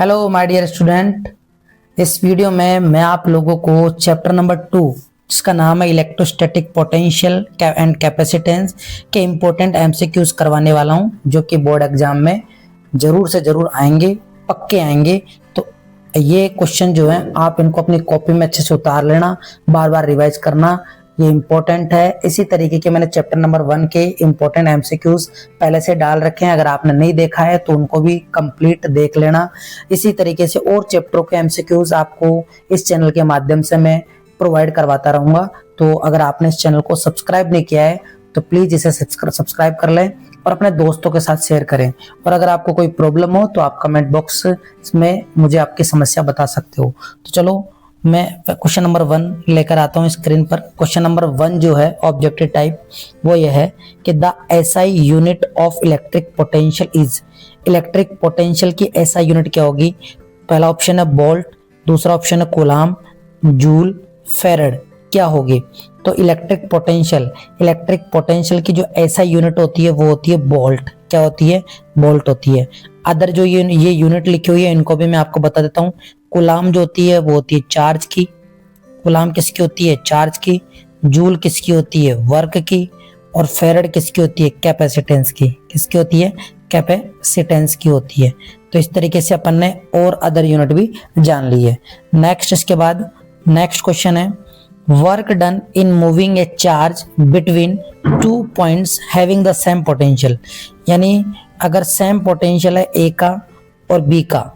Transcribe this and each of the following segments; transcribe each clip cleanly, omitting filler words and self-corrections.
Hello my dear student. इस video में मैं आप लोगों को चैप्टर नंबर 2 जिसका नाम है इलेक्ट्रोस्टैटिक पोटेंशियल एंड कैपेसिटेंस के इम्पोर्टेंट एमसीक्यूज करवाने वाला हूं, जो कि बोर्ड एग्जाम में जरूर से जरूर आएंगे, पक्के आएंगे। तो ये क्वेश्चन जो है आप इनको अपनी कॉपी में अच्छे से उतार लेना, बार बार रिवाइज करना, ये इम्पोर्टेंट है। इसी तरीके के मैंने चैप्टर नंबर 1 के इम्पोर्टेंट एमसीक्यूज पहले से डाल रखे हैं, अगर आपने नहीं देखा है तो उनको भी कंप्लीट देख लेना। इसी तरीके से और चैप्टरों के एमसीक्यूज आपको इस चैनल के माध्यम से मैं प्रोवाइड करवाता रहूंगा। तो अगर आपने इस चैनल को सब्सक्राइब नहीं किया है तो प्लीज इसे सब्सक्राइब कर लें और अपने दोस्तों के साथ शेयर करें। और अगर आपको कोई प्रॉब्लम हो तो आप कमेंट बॉक्स में मुझे आपकी समस्या बता सकते हो। तो चलो मैं क्वेश्चन नंबर 1 लेकर आता हूँ स्क्रीन पर। क्वेश्चन नंबर 1 जो है ऑब्जेक्टिव टाइप, वो ये है कि the SI unit of electric potential is. Electric potential की एसआई यूनिट क्या होगी? पहला ऑप्शन है वोल्ट, दूसरा ऑप्शन है कूलाम, जूल, फैराड। क्या होगी? तो इलेक्ट्रिक पोटेंशियल की जो एसआई यूनिट होती है वो होती है वोल्ट। क्या होती है? वोल्ट होती है। अदर जो ये यूनिट लिखी हुई है इनको भी मैं आपको बता देता हूँ। कूलाम जो होती है वो होती है चार्ज की। कूलाम किसकी होती है? चार्ज की। जूल किसकी होती है? वर्क की। और फैराड किसकी होती है? कैपेसिटेंस की। किसकी होती है? कैपेसिटेंस की होती है। तो इस तरीके से अपन ने और अदर यूनिट भी जान ली है। नेक्स्ट, इसके बाद नेक्स्ट क्वेश्चन है work done in moving A charge between 2 points having the same potential. यानी अगर सेम पोटेंशियल है ए का और बी का,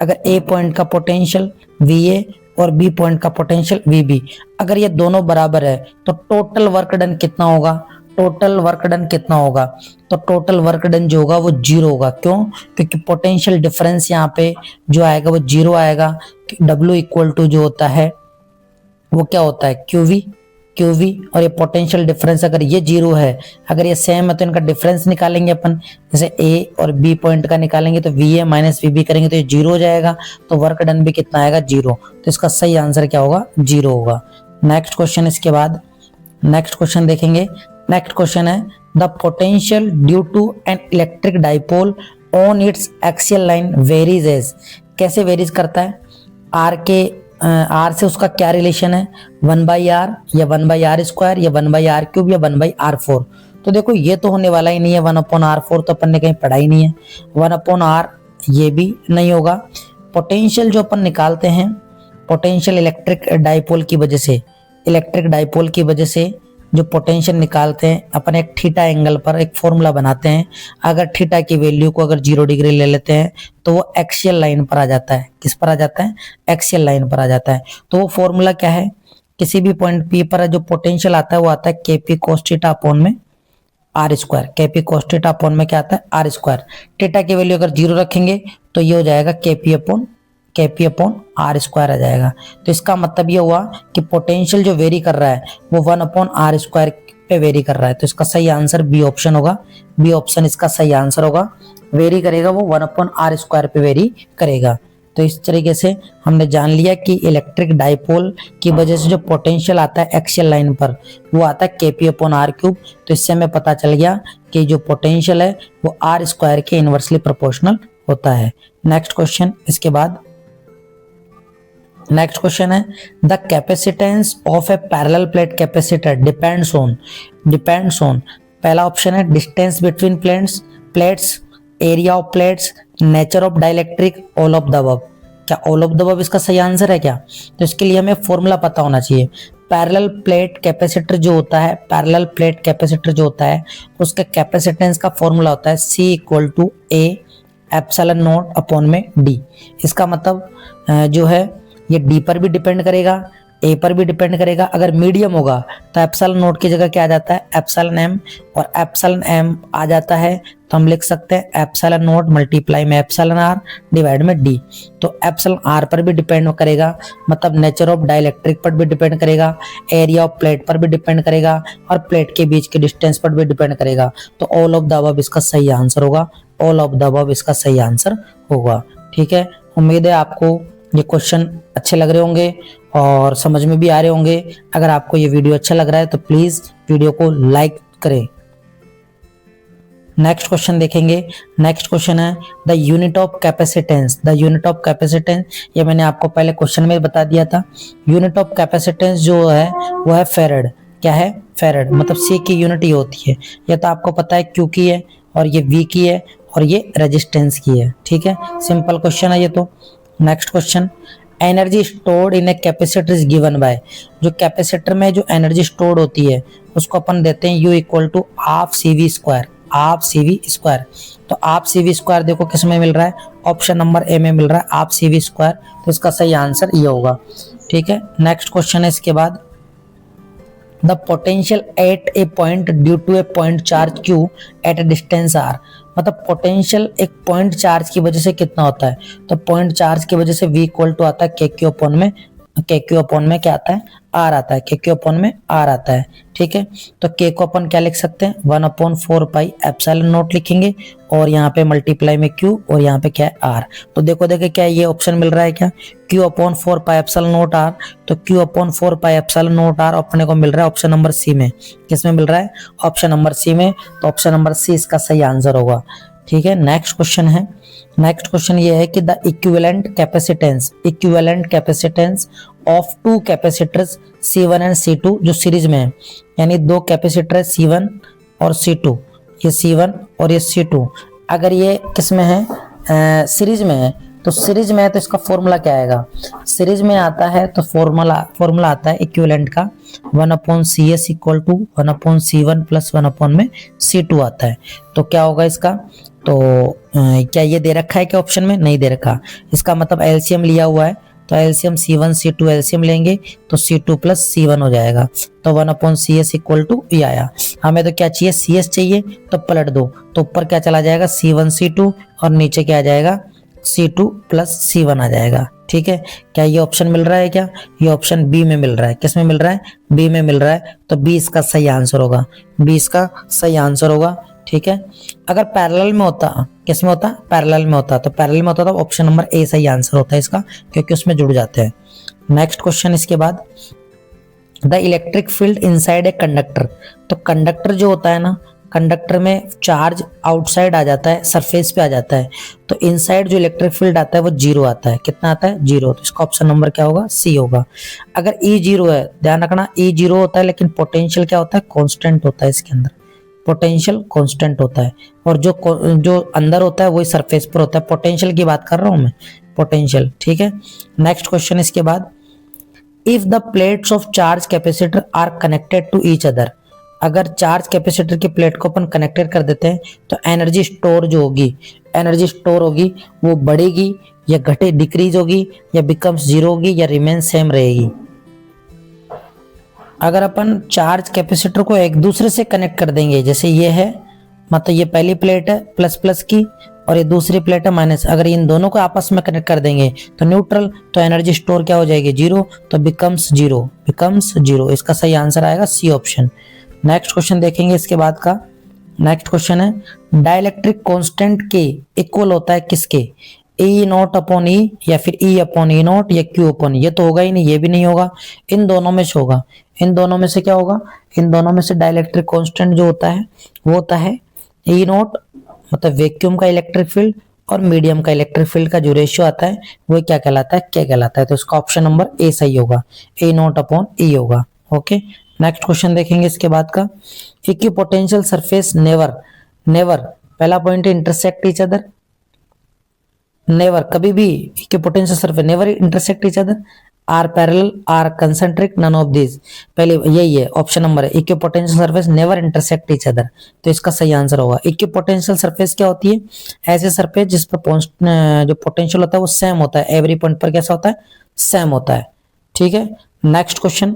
अगर ए पॉइंट का पोटेंशियल VA और बी पॉइंट का पोटेंशियल VB, अगर ये दोनों बराबर है तो टोटल वर्क डन कितना होगा? टोटल वर्क डन कितना होगा? तो टोटल वर्क डन जो होगा वो 0 होगा। क्यों? क्योंकि पोटेंशियल डिफरेंस यहाँ पे जो आएगा वो 0 आएगा। W इक्वल टू जो होता है वो क्या होता है? QV। और ये पोटेंशियल डिफरेंस अगर ये 0 है, अगर ये सेम है तो इनका डिफरेंस निकालेंगे अपन। जैसे A और B पॉइंट का निकालेंगे तो VA माइनस VB करेंगे तो ये 0 हो जाएगा। तो वर्क डन भी कितना आएगा? 0। तो इसका सही आंसर क्या होगा? 0 होगा। नेक्स्ट क्वेश्चन, इसके बाद नेक्स्ट क्वेश्चन देखेंगे। नेक्स्ट क्वेश्चन है the potential due to an electric dipole on its axial line varies as. कैसे वेरीज करता है? आर से उसका क्या रिलेशन है? 1/r या 1/r² या 1/r³ या 1/r4। तो देखो ये तो होने वाला ही नहीं है। 1/r4 तो अपन ने कहीं पढ़ा ही नहीं है। 1/r ये भी नहीं होगा। पोटेंशियल जो अपन निकालते हैं, पोटेंशियल इलेक्ट्रिक डाइपोल की वजह से जो पोटेंशियल निकालते हैं अपन, एक थीटा एंगल पर एक फॉर्मूला बनाते हैं। अगर थीटा की वैल्यू को अगर 0 डिग्री ले लेते हैं तो वो एक्सियल लाइन पर आ जाता है। किस पर आ जाता है? एक्सियल लाइन पर आ जाता है। तो वो फॉर्मूला क्या है? किसी भी पॉइंट P पर जो पोटेंशियल आता है वो आता है KP cos थीटा अपॉन में R²। KP cos theta upon में क्या आता है? R²। थीटा की वैल्यू अगर 0 रखेंगे तो ये हो जाएगा KP अपॉन R² आ जाएगा। तो इसका मतलब ये हुआ कि पोटेंशियल जो वेरी कर रहा है वो 1/r² पे वेरी कर रहा है। तो इसका सही आंसर बी ऑप्शन होगा। बी ऑप्शन इसका सही आंसर होगा। वेरी करेगा वो 1/r² पे वेरी करेगा। तो इस तरीके से हमने जान लिया कि इलेक्ट्रिक डाइपोल की वजह से जो पोटेंशियल आता है एक्सियल लाइन पर वो आता है KP/r³। तो इससे हमें पता चल गया कि जो पोटेंशियल है वो R² के इनवर्सली प्रोपोर्शनल होता है। नेक्स्ट क्वेश्चन, इसके बाद नेक्स्ट क्वेश्चन है the capacitance of A parallel plate capacitor depends on. पहला ऑप्शन है distance between plates, area of plates, nature of dielectric, all of the above. क्या ऑल ऑफ द अबव इसका सही answer है क्या? तो इसके लिए हमें फॉर्मूला पता होना चाहिए। पैरेलल प्लेट कैपेसिटर जो होता है उसका कैपेसिटेंस का फॉर्मूला होता है C = A epsilon not upon में D। इसका मतलब जो है ये D पर भी डिपेंड करेगा, A पर भी डिपेंड करेगा। अगर मीडियम होगा तो एप्सिलॉन नॉट की जगह क्या आ जाता है? एप्सिलॉन M, और एप्सिलॉन M आ जाता है तो हम लिख सकते हैं एप्सिलॉन नॉट मल्टीप्लाई में एप्सिलॉन R डिवाइड में D। तो एप्सिलॉन R पर भी डिपेंड करेगा, मतलब नेचर ऑफ डाइलेक्ट्रिक पर भी डिपेंड करेगा, एरिया ऑफ प्लेट पर भी डिपेंड करेगा, और प्लेट के बीच के डिस्टेंस पर भी डिपेंड करेगा। तो ऑल ऑफ द अबव इसका सही आंसर होगा। ऑल ऑफ द अबव इसका सही आंसर होगा। ठीक है, उम्मीद है आपको ये क्वेश्चन अच्छे लग रहे होंगे और समझ में भी आ रहे होंगे। अगर आपको ये वीडियो अच्छा लग रहा है तो प्लीज वीडियो को लाइक करें। नेक्स्ट क्वेश्चन देखेंगे। नेक्स्ट क्वेश्चन है the unit of capacitance. The unit of capacitance, ये मैंने आपको पहले क्वेश्चन में बता दिया था। यूनिट ऑफ कैपेसिटेंस जो है वो है फेरेड। क्या है? फेरेड। मतलब सी की यूनिट ये होती है, ये तो आपको पता है क्यू की है और ये वी की है और ये रेजिस्टेंस की है। ठीक है, सिंपल क्वेश्चन है ये तो। Next question, energy stored in a capacitor is given by. जो कैपेसिटर में जो एनर्जी स्टोर्ड होती है उसको अपन देते हैं U equal to half C V square. Half C V square, तो हाफ सी वी स्क्वायर देखो किस में मिल रहा है, ऑप्शन नंबर ए में मिल रहा है हाफ सी वी स्क्वायर, तो इसका सही आंसर ये होगा। ठीक है, नेक्स्ट क्वेश्चन है इसके बाद, the potential at a point due to a point charge Q at a distance R. मतलब पोटेंशियल एक पॉइंट चार्ज की वजह से कितना होता है, तो पॉइंट चार्ज की वजह से v इक्वल टू आता है के क्यू अपॉन में क्या आता है, आर आता है, के क्यू अपॉन में आर आता है। ठीक है, तो के को अपन क्या लिख सकते हैं, 1/4 पाई एप्सिलॉन नॉट लिखेंगे और यहाँ पे मल्टीप्लाई में q और यहाँ पे क्या है आर। तो देखो क्या ये ऑप्शन मिल रहा है क्या, q/4 pi epsilon not R. तो q/4 pi epsilon not are अपने को मिल रहा है ऑप्शन नंबर सी में। किसमें मिल रहा है, ऑप्शन नंबर सी में, तो ऑप्शन नंबर सी इसका सही आंसर होगा। ठीक है, नेक्स्ट क्वेश्चन है। नेक्स्ट क्वेश्चन ये है कि the equivalent capacitance of two capacitors C1 and C2 जो सीरीज में है, यानी दो कैपेसिटर है C1 और C2, ये C1 और ये C2, अगर ये किस में है, सीरीज में है, तो सीरीज में है तो इसका फॉर्मूला क्या आएगा, सीरीज में आता है तो फॉर्मूला आता है इक्विवेलेंट का 1/CS equal to 1/C1 plus 1/C2 आता है। तो क्या होगा इसका, तो क्या ये दे रखा है क्या ऑप्शन में, नहीं दे रखा, इसका मतलब एलसीएम लिया हुआ है, तो एलसीएम C1 C2 एलसीएम लेंगे तो C2 प्लस C1 हो जाएगा, तो 1/CS इक्वल टू ये आया। हमें तो क्या चाहिए, CS चाहिए, तो पलट दो, तो ऊपर क्या चला जाएगा C1 C2 और नीचे क्या आ जाएगा C2 प्लस C1 आ जाएगा। ठीक है, क्या ये ऑप्शन मिल रहा है क्या, ये ऑप्शन बी में मिल रहा है। किस में मिल रहा है, बी में मिल रहा है, तो बी इसका सही आंसर होगा, बी इसका सही आंसर होगा। ठीक है, अगर पैरेलल में होता, किस में होता, पैरेलल में होता, तो पैरेलल में होता तो ऑप्शन नंबर ए सही आंसर होता है इसका, क्योंकि उसमें जुड़ जाते हैं। नेक्स्ट क्वेश्चन इसके बाद, the electric field inside a conductor. तो कंडक्टर जो होता है ना, कंडक्टर में चार्ज आउटसाइड आ जाता है, सरफेस पे आ जाता है, तो इनसाइड जो इलेक्ट्रिक फील्ड आता है वो जीरो आता है। कितना आता है, जीरो, तो इसका ऑप्शन नंबर क्या होगा, सी होगा। अगर ई जीरो है, ध्यान रखना ई जीरो होता है, लेकिन पोटेंशियल क्या होता है, कांस्टेंट होता है, इसके अंदर पोटेंशियल कांस्टेंट होता है, और जो अंदर होता है वही सरफेस पर होता है। पोटेंशियल की बात कर रहा हूं मैं, पोटेंशियल। ठीक है, नेक्स्ट क्वेश्चन इसके बाद, if the plates of charge capacitor are connected to each other. अगर चार्ज कैपेसिटर की प्लेट को अपन कनेक्टेड कर देते हैं तो एनर्जी स्टोर जो होगी, एनर्जी स्टोर होगी वो बढ़ेगी या घटे, डिक्रीज होगी या बिकम्स जीरो होगी या रिमेन सेम रहेगी। अगर अपन चार्ज कैपेसिटर को एक दूसरे से कनेक्ट कर देंगे, जैसे ये है, मतलब ये पहली प्लेट है प्लस प्लस की और ये दूसरी प्लेट है माइनस, अगर इन दोनों को आपस में कनेक्ट कर देंगे तो न्यूट्रल, तो एनर्जी स्टोर क्या हो जाएगी, जीरो, तो बिकम्स जीरो। इसका सही आंसर आएगा सी ऑप्शन। नेक्स्ट क्वेश्चन देखेंगे इसके बाद का। नेक्स्ट क्वेश्चन है, डाइलेक्ट्रिक कांस्टेंट के इक्वल होता है किसके, ई नॉट अपॉन ई या फिर ई अपॉन ई नॉट या क्यू अपॉन, ये तो होगा ही नहीं, ये भी नहीं होगा, इन दोनों में से होगा। इन दोनों में से क्या होगा, इन दोनों में से डाइलेक्ट्रिक कांस्टेंट जो होता है वो होता है ई नॉट, मतलब वैक्यूम का इलेक्ट्रिक फील्ड और मीडियम का इलेक्ट्रिक फील्ड का जो रेशियो आता है वो क्या कहलाता है, क्या कहलाता है। तो इसका ऑप्शन नंबर ए सही होगा, ए नॉट अपॉन ई होगा। ओके, नेक्स्ट क्वेश्चन देखेंगे इसके बाद का, इक्विपोटेंशियल सरफेस नेवर पहला पॉइंट है इंटरसेक्ट ईच अदर, नेवर कभी भी equipotential surface never intersect each other, are parallel, are concentric, none of this. पहले यही है ऑप्शन नंबर है, equipotential surface never intersect each other, तो इसका सही आंसर होगा। इक्विपोटेंशियल सरफेस क्या होती है, ऐसे सरफेस जिस पर जो पोटेंशियल होता है वो सेम होता है, एवरी पॉइंट पर कैसा होता है, सेम होता है। ठीक है, next question,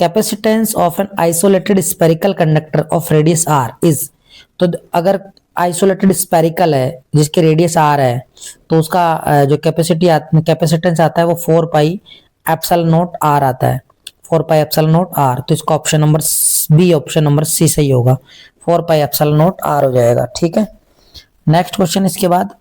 capacitance of an isolated spherical conductor of radius R is. तो अगर आइसोलेटेड स्फेरिकल है जिसके रेडियस आर है, तो उसका जो कैपेसिटेंस आता है वो 4 पाई एप्सिलॉन नॉट आर आता है, 4 पाई एप्सिलॉन नॉट आर। तो इसका option number B, option number C सही होगा, 4 पाई एप्सिलॉन नॉट आर हो जाएगा। ठीक है, नेक्स्ट क्वेश्चन इसके बाद,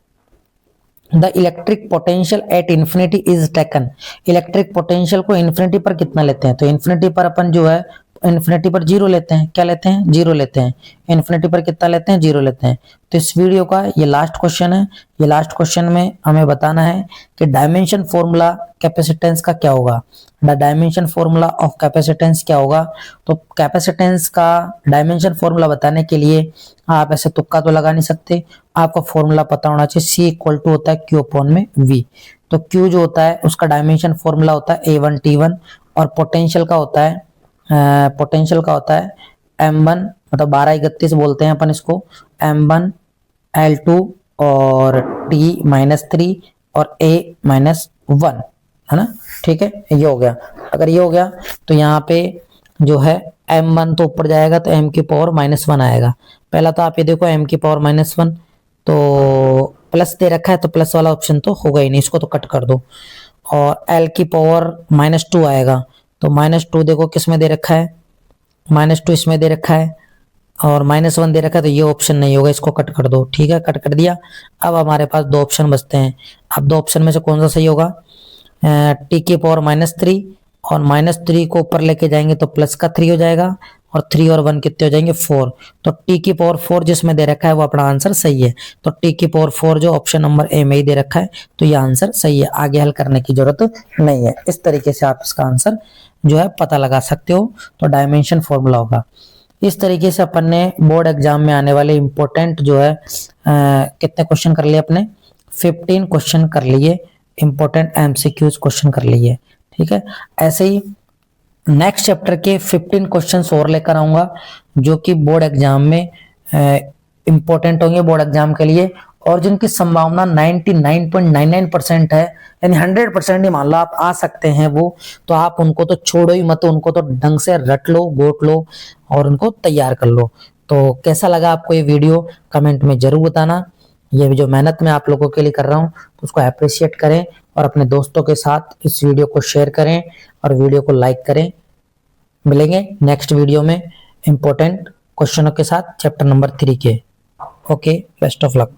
the electric potential at infinity is taken. Electric potential को इन्फिनिटी पर कितना लेते हैं, तो इन्फिनिटी पर अपन जो है इन्फिनिटी पर जीरो लेते हैं, क्या लेते हैं, जीरो लेते हैं। इन्फिनिटी पर कितना लेते हैं, जीरो लेते हैं। तो इस वीडियो का ये लास्ट क्वेश्चन है। ये लास्ट क्वेश्चन में हमें बताना है कि डायमेंशन फॉर्मूला कैपेसिटेंस का क्या होगा। The dimension formula of capacitance क्या होगा। तो कैपेसिटेंस का डायमेंशन फॉर्मूला बताने के लिए आप ऐसे तुक्का तो लगा नहीं सकते, आपको फॉर्मूला पता होना चाहिए। C इक्वल टू होता है Q अपॉन में V। तो Q जो होता है उसका डायमेंशन फॉर्मूला होता है A1 T1, और पोटेंशियल का होता है M1, मतलब 1231 बोलते हैं अपन इसको, M1 L2 और T-3 और A-1, है ना। ठीक है, ये हो गया। अगर ये हो गया तो यहाँ पे जो है M1 तो ऊपर जाएगा तो M की पावर -1 आएगा। पहला तो आप ये देखो M की पावर -1, तो प्लस दे रखा है तो प्लस वाला ऑप्शन तो होगा ही नहीं, इसको तो कट कर दो। और L की पावर -2 आएगा, तो -2 देखो किस में दे रखा है, -2 इसमें दे रखा है, और -1 दे रखा है, तो ये ऑप्शन नहीं होगा, इसको कट कर दो। ठीक है, कट कर दिया। अब हमारे पास दो ऑप्शन बचते हैं। अब दो ऑप्शन में से कौन सा सही होगा, T की पावर -3, और -3 को ऊपर लेके जाएंगे तो प्लस का 3 हो जाएगा, और 3 और 1 कितने हो जाएंगे, 4। तो T की पावर 4 जिसमें दे रखा है वो अपना आंसर सही है। तो T की पावर 4 जो ऑप्शन नंबर ए में ही दे रखा है, तो ये आंसर सही है, आगे हल करने की जरूरत नहीं है। इस तरीके से आप इसका आंसर जो है पता लगा सकते हो। तो डायमेंशन फॉर्मूला होगा। इस तरीके से अपन ने बोर्ड एग्जाम में आने वाले इंपॉर्टेंट जो है कितने क्वेश्चन कर लिए अपने, 15 क्वेश्चन कर लिए, इंपॉर्टेंट एमसीक्यूज क्वेश्चन कर लिए। ठीक है, ऐसे ही नेक्स्ट चैप्टर के 15 क्वेश्चंस और लेकर आऊंगा जो कि बोर्ड एग्जाम में इंपॉर्टेंट होंगे बोर्ड एग्जाम के लिए, और जिनकी संभावना 99.99% है, यानी 100% ही मान लो आप आ सकते हैं वो। तो आप उनको तो छोड़ो ही मत, उनको तो ढंग से रट लो, गोट लो और उनको तैयार कर लो। तो कैसा लगा आपको ये वीडियो, कमेंट में जरूर बताना। ये जो मेहनत मैं आप लोगों के लिए कर रहा हूँ तो उसको अप्रिशिएट करें, और अपने दोस्तों के साथ इस वीडियो को शेयर करें और वीडियो को लाइक करें। मिलेंगे नेक्स्ट वीडियो में इंपॉर्टेंट क्वेश्चनों के साथ चैप्टर नंबर 3 के। Okay, best of luck.